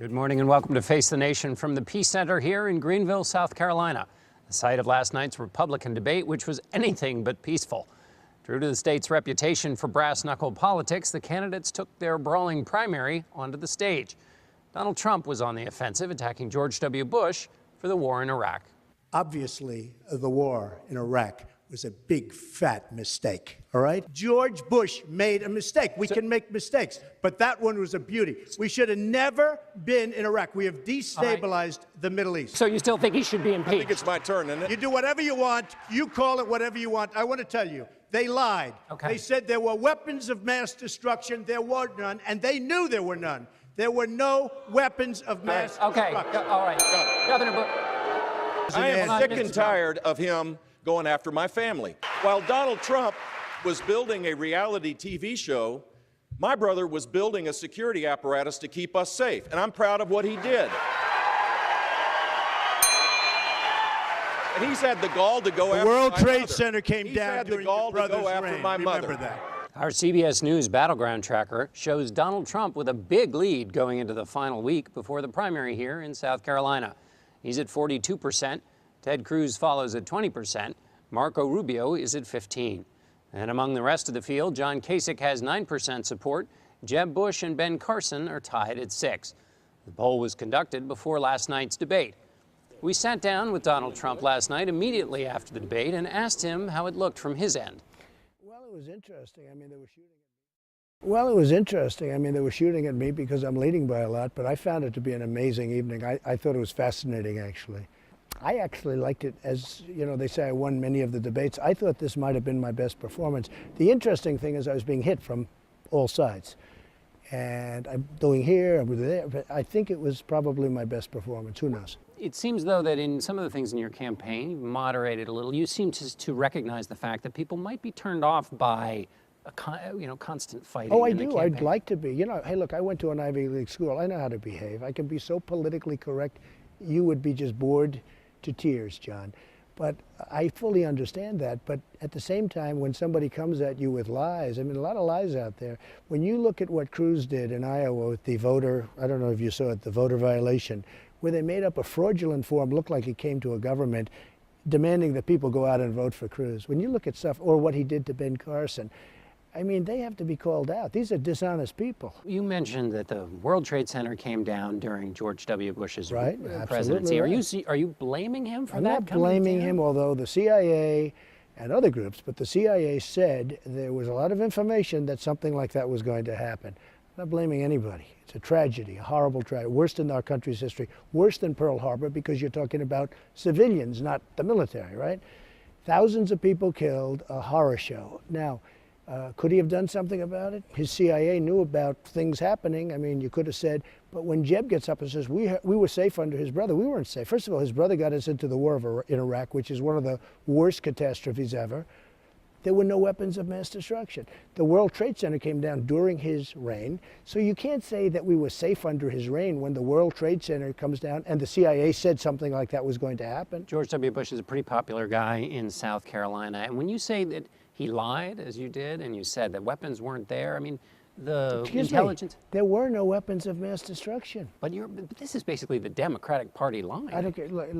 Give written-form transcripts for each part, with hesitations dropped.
Good morning and welcome to Face the Nation from the Peace Center here in Greenville, South Carolina, the site of last night's Republican debate, which was anything but peaceful. True to the state's reputation for brass-knuckle politics, the candidates took their brawling primary onto the stage. Donald Trump was on the offensive, attacking George W. Bush for the war in Iraq. Obviously, the war in Iraq was a big, fat mistake, all right? George Bush made a mistake. We can make mistakes, but that one was a beauty. We should have never been in Iraq. We have destabilized the Middle East. So you still think he should be impeached? I think it's my turn, isn't it? You do whatever you want. You call it whatever you want. I want to tell you, they lied. Okay. They said there were weapons of mass destruction. There were none, and they knew there were none. There were no weapons of mass destruction. All right. Governor Bush. I am sick and tired of him going after my family. While Donald Trump was building a reality TV show, my brother was building a security apparatus to keep us safe, and I'm proud of what he did. And he's had the gall to go after my mother. The World Trade Center came down He's had the during gall your brother's to go after reign. my mother. Remember that. Our CBS News battleground tracker shows Donald Trump with a big lead going into the final week before the primary here in South Carolina. He's at 42%. Ted Cruz follows at 20%. Marco Rubio is at 15%. And among the rest of the field, John Kasich has 9% support. Jeb Bush and Ben Carson are tied at 6%. The poll was conducted before last night's debate. We sat down with Donald Trump last night immediately after the debate and asked him how it looked from his end. Well, it was interesting. I mean, they were shooting at me. Well, it was interesting. I mean, they were shooting at me because I'm leading by a lot, but I found it to be an amazing evening. I thought it was fascinating, actually. I actually liked it. As you know, they say I won many of the debates. I thought this might have been my best performance. The interesting thing is I was being hit from all sides. And I'm doing here, I'm there, but I think it was probably my best performance. Who knows? It seems, though, that in some of the things in your campaign, you've moderated a little. You seem to recognize the fact that people might be turned off by constant fighting. Oh, I in the do. campaign. I'd like to be. You know, hey, look, I went to an Ivy League school. I know how to behave. I can be so politically correct, you would be just bored to tears, John. But I fully understand that. But at the same time, when somebody comes at you with lies, I mean, a lot of lies out there. When you look at what Cruz did in Iowa with the voter, I don't know if you saw it, the voter violation, where they made up a fraudulent form, looked like it came to a government, demanding that people go out and vote for Cruz. When you look at stuff, or what he did to Ben Carson, I mean, they have to be called out. These are dishonest people. You mentioned that the World Trade Center came down during George W. Bush's presidency. Right. Are you blaming him for I'm that? not blaming him, although the CIA and other groups, but the CIA said there was a lot of information that something like that was going to happen. I'm not blaming anybody. It's a tragedy, a horrible tragedy, worst in our country's history, worse than Pearl Harbor, because you're talking about civilians, not the military, right? Thousands of people killed, a horror show. Now, could he have done something about it? His CIA knew about things happening. I mean, you could have said, but when Jeb gets up and says, we were safe under his brother, we weren't safe. First of all, his brother got us into the war in Iraq, which is one of the worst catastrophes ever. There were no weapons of mass destruction. The World Trade Center came down during his reign. So you can't say that we were safe under his reign when the World Trade Center comes down and the CIA said something like that was going to happen. George W. Bush is a pretty popular guy in South Carolina. And when you say that he lied, as you did, and you said that weapons weren't there, I mean, the intelligence... There were no weapons of mass destruction. But this is basically the Democratic Party lying. I don't care. Look.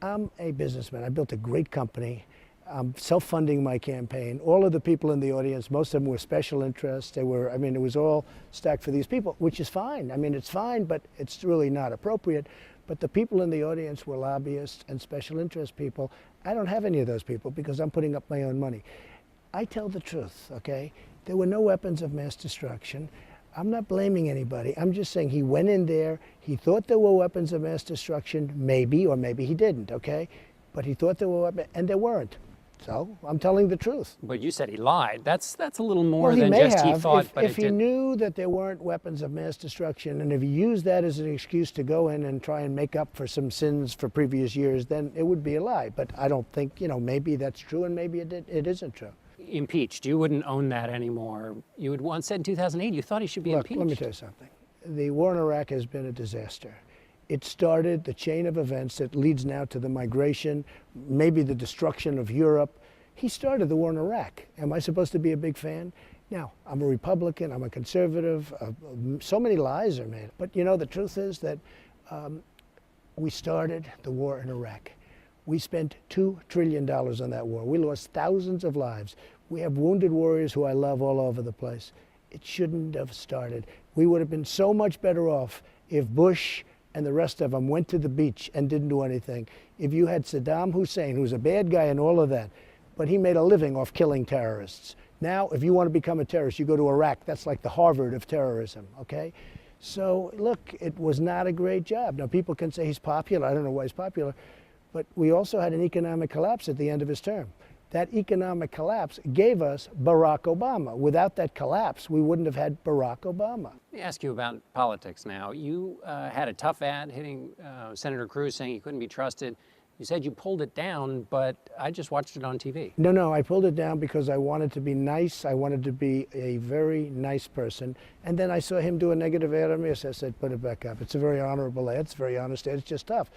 I'm a businessman. I built a great company. I'm self-funding my campaign. All of the people in the audience, most of them were special interests. It was all stacked for these people, which is fine. I mean, it's fine, but it's really not appropriate. But the people in the audience were lobbyists and special interest people. I don't have any of those people because I'm putting up my own money. I tell the truth, okay? There were no weapons of mass destruction. I'm not blaming anybody. I'm just saying he went in there, he thought there were weapons of mass destruction, maybe, or maybe he didn't, okay? But he thought there were weapons, and there weren't. So I'm telling the truth. But you said he lied. That's a little more well, than just he thought. If he knew that there weren't weapons of mass destruction, and if he used that as an excuse to go in and try and make up for some sins for previous years, then it would be a lie. But I don't think, maybe that's true and maybe it isn't true. Impeached. You wouldn't own that anymore. You had once said in 2008 you thought he should be impeached. Let me tell you something. The war in Iraq has been a disaster. It started the chain of events that leads now to the migration, maybe the destruction of Europe. He started the war in Iraq. Am I supposed to be a big fan? Now, I'm a Republican, I'm a conservative, so many lies are made. But you know, the truth is that we started the war in Iraq. We spent $2 trillion on that war. We lost thousands of lives. We have wounded warriors who I love all over the place. It shouldn't have started. We would have been so much better off if Bush and the rest of them went to the beach and didn't do anything. If you had Saddam Hussein, who's a bad guy and all of that, but he made a living off killing terrorists. Now, if you want to become a terrorist, you go to Iraq. That's like the Harvard of terrorism, okay? So, look, it was not a great job. Now, people can say he's popular. I don't know why he's popular. But we also had an economic collapse at the end of his term. That economic collapse gave us Barack Obama. Without that collapse, we wouldn't have had Barack Obama. Let me ask you about politics now. You had a tough ad hitting Senator Cruz saying he couldn't be trusted. You said you pulled it down, but I just watched it on TV. No, I pulled it down because I wanted to be nice. I wanted to be a very nice person. And then I saw him do a negative ad on me, so I said, put it back up. It's a very honorable ad. It's a very honest ad. It's just tough.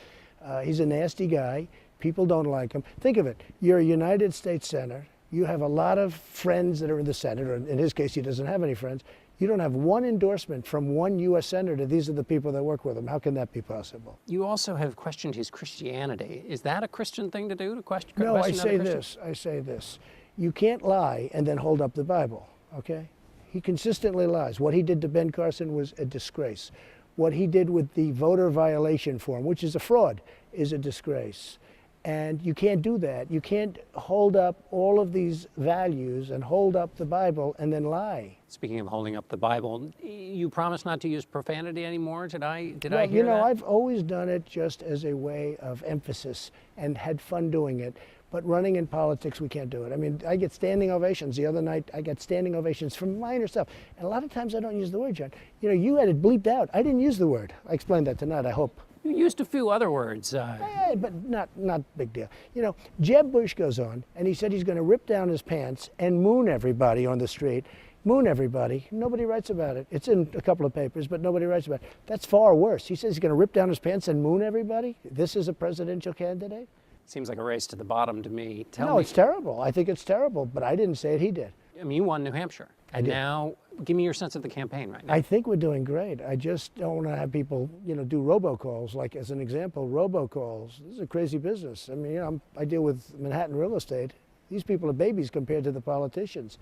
He's a nasty guy. People don't like him. Think of it. You're a United States Senator. You have a lot of friends that are in the Senate, or in his case, he doesn't have any friends. You don't have one endorsement from one U.S. Senator. These are the people that work with him. How can that be possible? You also have questioned his Christianity. Is that a Christian thing to do, to question? No, I say this. You can't lie and then hold up the Bible, okay? He consistently lies. What he did to Ben Carson was a disgrace. What he did with the voter violation form, which is a fraud, is a disgrace. And you can't do that. You can't hold up all of these values and hold up the Bible and then lie. Speaking of holding up the Bible, you promised not to use profanity anymore. Did I hear that? You know, that? I've always done it just as a way of emphasis and had fun doing it. But running in politics, we can't do it. I mean, I get standing ovations. The other night, I got standing ovations from minor stuff. And a lot of times I don't use the word, John. You know, you had it bleeped out. I didn't use the word. I explained that tonight, I hope. You used a few other words. But not big deal. You know, Jeb Bush goes on, and he said he's going to rip down his pants and moon everybody on the street. Moon everybody. Nobody writes about it. It's in a couple of papers, but nobody writes about it. That's far worse. He says he's going to rip down his pants and moon everybody? This is a presidential candidate? Seems like a race to the bottom to me. No, it's terrible. I think it's terrible, but I didn't say it. He did. I mean, you won New Hampshire. I did. Now, give me your sense of the campaign right now. I think we're doing great. I just don't want to have people, you know, do robocalls. Like, as an example, robocalls. This is a crazy business. I mean, you know, I deal with Manhattan real estate. These people are babies compared to the politicians.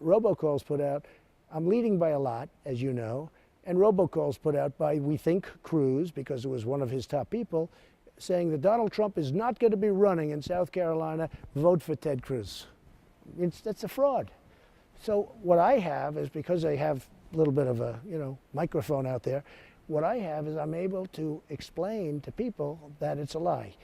Robocalls put out, I'm leading by a lot, as you know, and robocalls put out by, we think, Cruz, because it was one of his top people, saying that Donald Trump is not going to be running in South Carolina. Vote for Ted Cruz. That's a fraud. So what I have is, because I have a little bit of a, you know, microphone out there, what I have is I'm able to explain to people that it's a lie.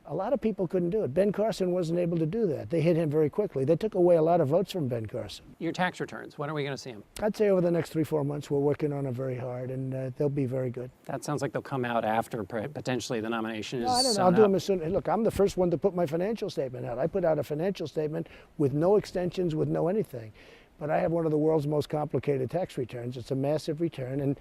A lot of people couldn't do it. Ben Carson wasn't able to do that. They hit him very quickly. They took away a lot of votes from Ben Carson. Your tax returns, when are we going to see them? I'd say over the next 3-4 months. We're working on them very hard, and they'll be very good. That sounds like they'll come out after potentially the nomination is I don't know. I'll do them as soon. Look, I'm the first one to put my financial statement out. I put out a financial statement with no extensions, with no anything. But I have one of the world's most complicated tax returns. It's a massive return, and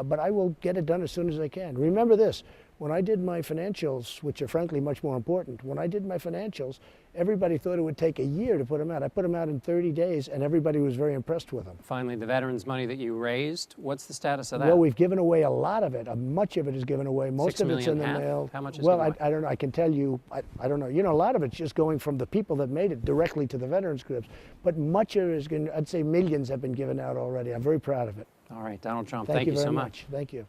but I will get it done as soon as I can. Remember this, when I did my financials, which are frankly much more important, when I did my financials, everybody thought it would take a year to put them out. I put them out in 30 days, and everybody was very impressed with them. Finally, the veterans' money that you raised, what's the status of that? Well, we've given away a lot of it. Much of it is given away. Most of it's in the mail. How much is Well, I don't know. I can tell you, I don't know. You know, a lot of it's just going from the people that made it directly to the veterans groups. But much of it is going, I'd say millions have been given out already. I'm very proud of it. All right, Donald Trump, thank you so very much. Thank you.